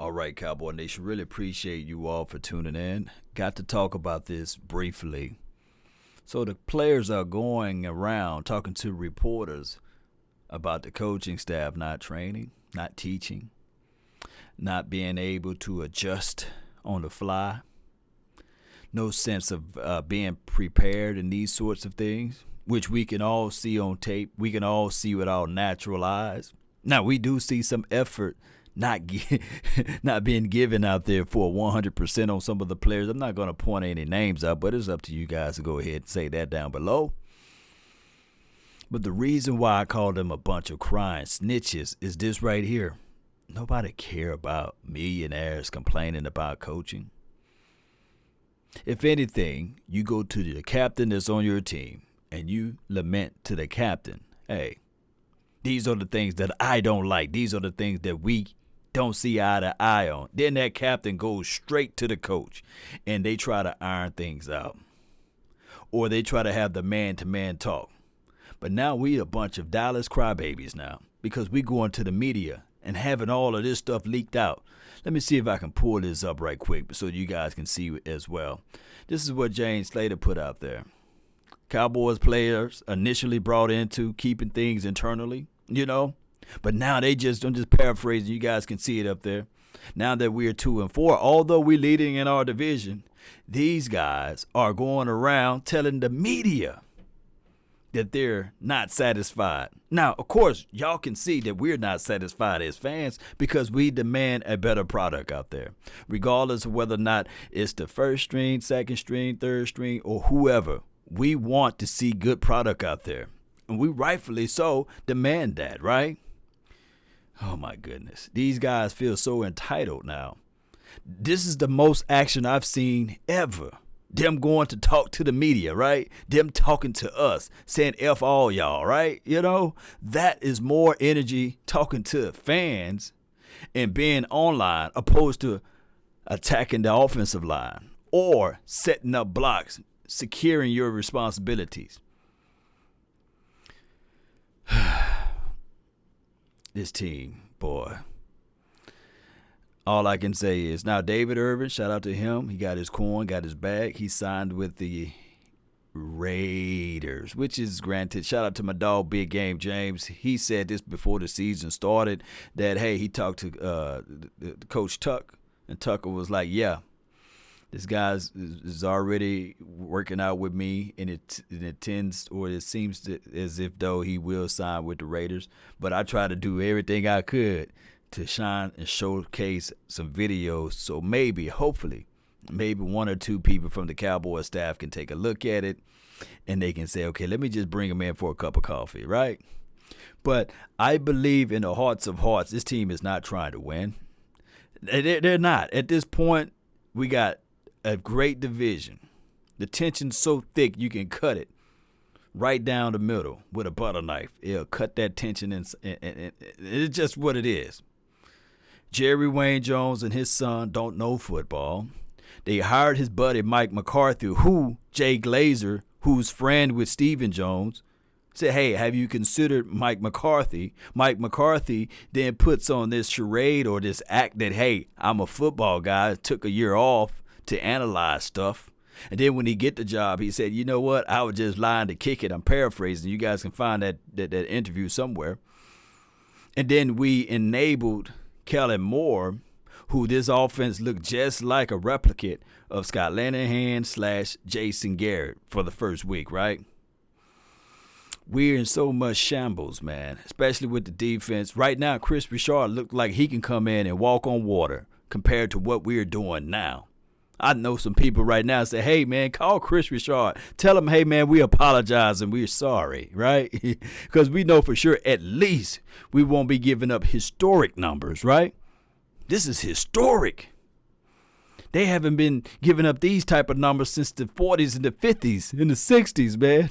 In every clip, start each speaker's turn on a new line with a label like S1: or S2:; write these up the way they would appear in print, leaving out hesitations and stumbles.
S1: All right, Cowboy Nation, really appreciate you all for tuning in. Got to talk about this briefly. So the players are going around talking to reporters about the coaching staff not training, not teaching, not being able to adjust on the fly, no sense of being prepared and these sorts of things, which we can all see on tape. We can all see with our natural eyes. Now, we do see some effort not being given out there for 100% on some of the players. I'm not going to point any names out, but it's up to you guys to go ahead and say that down below. But the reason why I call them a bunch of crying snitches is this right here. Nobody care about millionaires complaining about coaching. If anything, you go to the captain that's on your team and you lament to the captain, hey, these are the things that I don't like. These are the things that we don't see eye to eye on. Then that captain goes straight to the coach and they try to iron things out. Or they try to have the man-to-man talk. But now we a bunch of Dallas crybabies now because we going to the media and having all of this stuff leaked out. Let me see if I can pull this up right quick so you guys can see it as well. This is what James Slater put out there. Cowboys players initially brought into keeping things internally, but now I'm just paraphrasing, you guys can see it up there. Now that we're 2-4, although we're leading in our division, these guys are going around telling the media that they're not satisfied. Now, of course, y'all can see that we're not satisfied as fans because we demand a better product out there, regardless of whether or not it's the first string, second string, third string, or whoever. We want to see good product out there, and we rightfully so demand that, right? Oh, my goodness. These guys feel so entitled now. This is the most action I've seen ever. Them going to talk to the media, right? Them talking to us, saying F all y'all, right? That is more energy talking to fans and being online opposed to attacking the offensive line or setting up blocks, securing your responsibilities. This team, boy. All I can say is now David Irvin, shout out to him. He got his coin, got his bag. He signed with the Raiders, which is granted. Shout out to my dog, Big Game James. He said this before the season started that, hey, he talked to Coach Tuck, and Tucker was like, yeah, this guy is already working out with me, and it seems as if though he will sign with the Raiders. But I try to do everything I could to shine and showcase some videos. So hopefully, one or two people from the Cowboys staff can take a look at it, and they can say, okay, let me just bring him in for a cup of coffee, right? But I believe in the hearts of hearts, this team is not trying to win. They're not. At this point, we got a great division. The tension's so thick you can cut it right down the middle with a butter knife. It'll cut that tension, and it's just what it is. Jerry Wayne Jones and his son don't know football. They hired his buddy Mike McCarthy, Jay Glazer, who's friend with Stephen Jones, said, hey, have you considered Mike McCarthy? Mike McCarthy then puts on this charade or this act that, hey, I'm a football guy, took a year off to analyze stuff. And then when he get the job, he said, you know what? I was just lying to kick it. I'm paraphrasing. You guys can find that interview somewhere. And then we enabled Kellen Moore, who this offense looked just like a replicate of Scott Linehan / Jason Garrett for the first week, right? We're in so much shambles, man, especially with the defense. Right now, Chris Richard looked like he can come in and walk on water compared to what we're doing now. I know some people right now say, hey, man, call Chris Richard. Tell him, hey, man, we apologize and we're sorry, right? Because we know for sure at least we won't be giving up historic numbers, right? This is historic. They haven't been giving up these type of numbers since the 40s and the 50s and the 60s, man.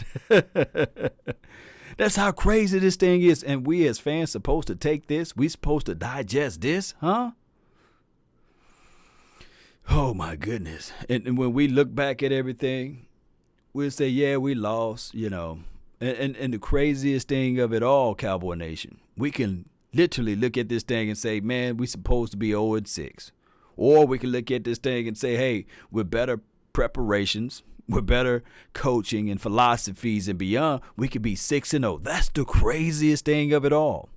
S1: That's how crazy this thing is. And we as fans supposed to take this? We supposed to digest this, huh? Oh, my goodness. And when we look back at everything, we'll say, yeah, we lost, And the craziest thing of it all, Cowboy Nation, we can literally look at this thing and say, man, we supposed to be 0-6. Or we can look at this thing and say, hey, with better preparations, with better coaching and philosophies and beyond, we could be 6-0. That's the craziest thing of it all.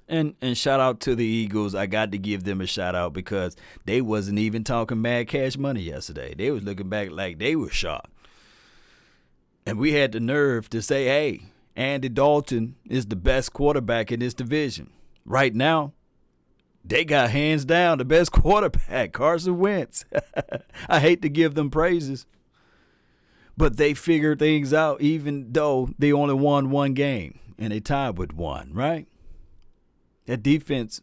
S1: And shout out to the Eagles. I got to give them a shout out because they wasn't even talking mad cash money yesterday. They was looking back like they were shocked. And we had the nerve to say, hey, Andy Dalton is the best quarterback in this division. Right now, they got hands down the best quarterback, Carson Wentz. I hate to give them praises, but they figured things out even though they only won one game and they tied with one, right? That defense,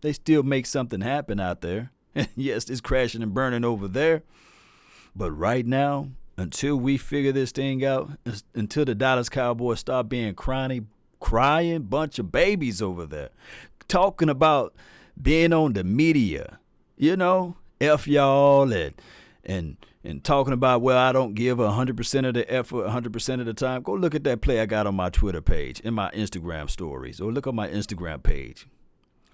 S1: they still make something happen out there. Yes, it's crashing and burning over there. But right now, until we figure this thing out, until the Dallas Cowboys stop being crying bunch of babies over there, talking about being on the media, F y'all and talking about, well, I don't give 100% of the effort 100% of the time. Go look at that play I got on my Twitter page and my Instagram stories, or look on my Instagram page.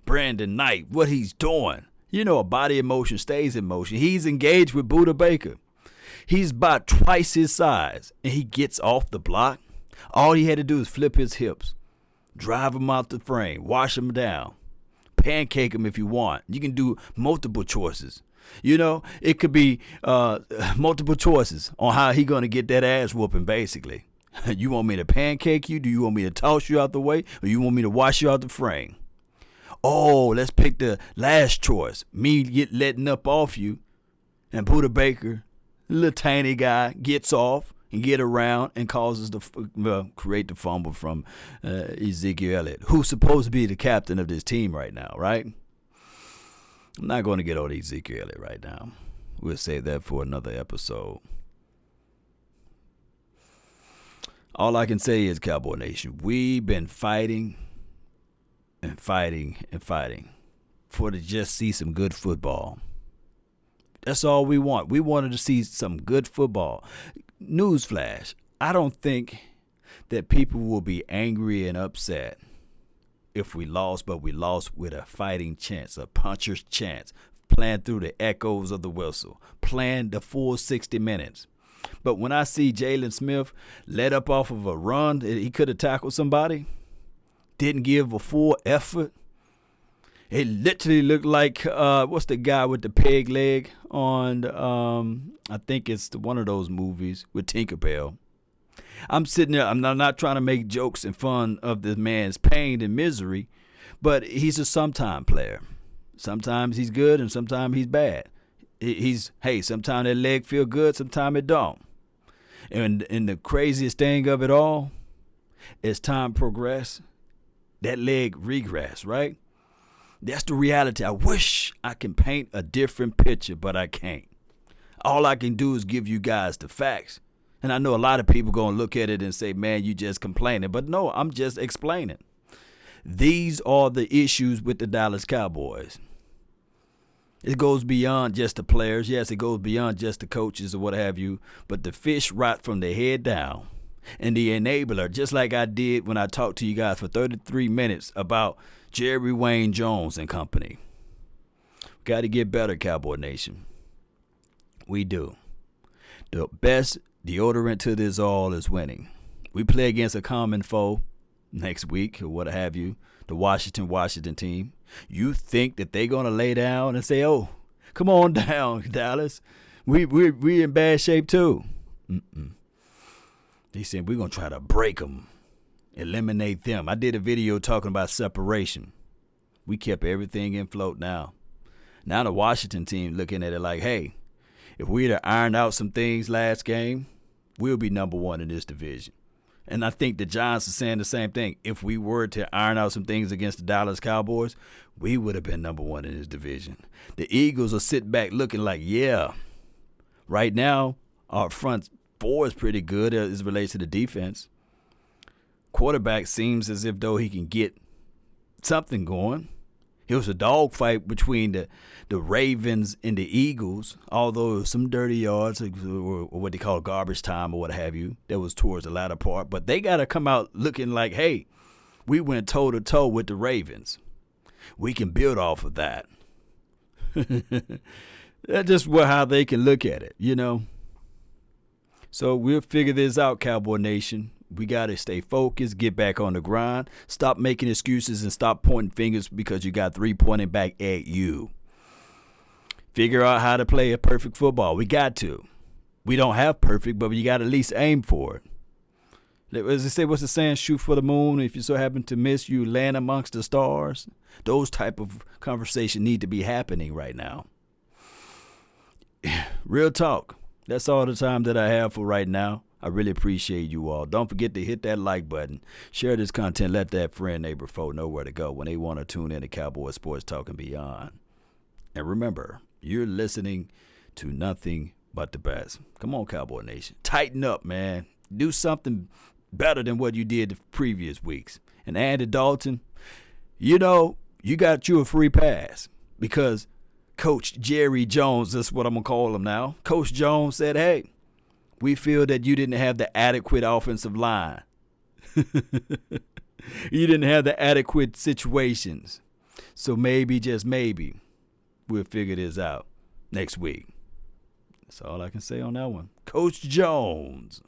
S1: Brandon Knight, what he's doing. A body in motion stays in motion. He's engaged with Buda Baker. He's about twice his size, and he gets off the block. All he had to do is flip his hips, drive him out the frame, wash him down, pancake him if you want. You can do multiple choices. It could be multiple choices on how he going to get that ass whooping, basically. You want me to pancake you? Do you want me to toss you out the way? Or you want me to wash you out the frame? Oh, let's pick the last choice. Me letting up off you, and Buda Baker, little tiny guy, gets off and get around and causes create the fumble from Ezekiel Elliott, who's supposed to be the captain of this team right now, right? I'm not going to get on Ezekiel Elliott right now. We'll save that for another episode. All I can say is, Cowboy Nation, we've been fighting and fighting and fighting to just see some good football. That's all we want. We wanted to see some good football. Newsflash, I don't think that people will be angry and upset if we lost, but we lost with a fighting chance, a puncher's chance, playing through the echoes of the whistle, playing the full 60 minutes. But when I see Jalen Smith let up off of a run, he could have tackled somebody, didn't give a full effort. It literally looked like, what's the guy with the peg leg on, I think it's one of those movies with Tinkerbell. I'm sitting there, I'm not trying to make jokes and fun of this man's pain and misery, but he's a sometime player. Sometimes he's good and sometimes he's bad. Sometimes that leg feel good, sometimes it don't. And the craziest thing of it all, as time progressed, that leg regressed, right? That's the reality. I wish I can paint a different picture, but I can't. All I can do is give you guys the facts. And I know a lot of people going to look at it and say, man, you just complaining. But no, I'm just explaining. These are the issues with the Dallas Cowboys. It goes beyond just the players. Yes, it goes beyond just the coaches or what have you. But the fish rot from the head down. And the enabler, just like I did when I talked to you guys for 33 minutes about Jerry Wayne Jones and company. Got to get better, Cowboy Nation. We do. The best deodorant to this all is winning. We play against a common foe next week or what have you, the Washington team. You think that they're going to lay down and say, oh, come on down, Dallas. We in bad shape too. They said we're going to try to break them, eliminate them. I did a video talking about separation. We kept everything in float now. Now the Washington team looking at it like, hey, if we'd have ironed out some things last game, we'll be number one in this division. And I think the Giants are saying the same thing. If we were to iron out some things against the Dallas Cowboys, we would have been number one in this division. The Eagles are sitting back looking like, yeah, right now our front four is pretty good as it relates to the defense. Quarterback seems as if though he can get something going. It was a dogfight between the Ravens and the Eagles, although it was some dirty yards or what they call garbage time or what have you. That was towards the latter part. But they got to come out looking like, hey, We went toe to toe with the Ravens. We can build off of that. That's just how they can look at it, you know. So we'll figure this out, Cowboy Nation. We got to stay focused, get back on the grind, stop making excuses, and stop pointing fingers because you got three pointing back at you. Figure out how to play a perfect football. We got to. We don't have perfect, but you got to at least aim for it. As they say, what's the saying? Shoot for the moon. If you so happen to miss, you land amongst the stars. Those type of conversations need to be happening right now. Real talk. That's all the time that I have for right now. I really appreciate you all. Don't forget to hit that like button. Share this content. Let that friend, neighbor, foe know where to go when they want to tune in to Cowboy Sports Talk and Beyond. And remember, you're listening to nothing but the best. Come on, Cowboy Nation. Tighten up, man. Do something better than what you did the previous weeks. And Andy Dalton, you know, you got you a free pass because Coach Jerry Jones, that's what I'm going to call him now. Coach Jones said, hey, we feel that you didn't have the adequate offensive line. You didn't have the adequate situations. So maybe, just maybe, we'll figure this out next week. That's all I can say on that one. Coach Jones.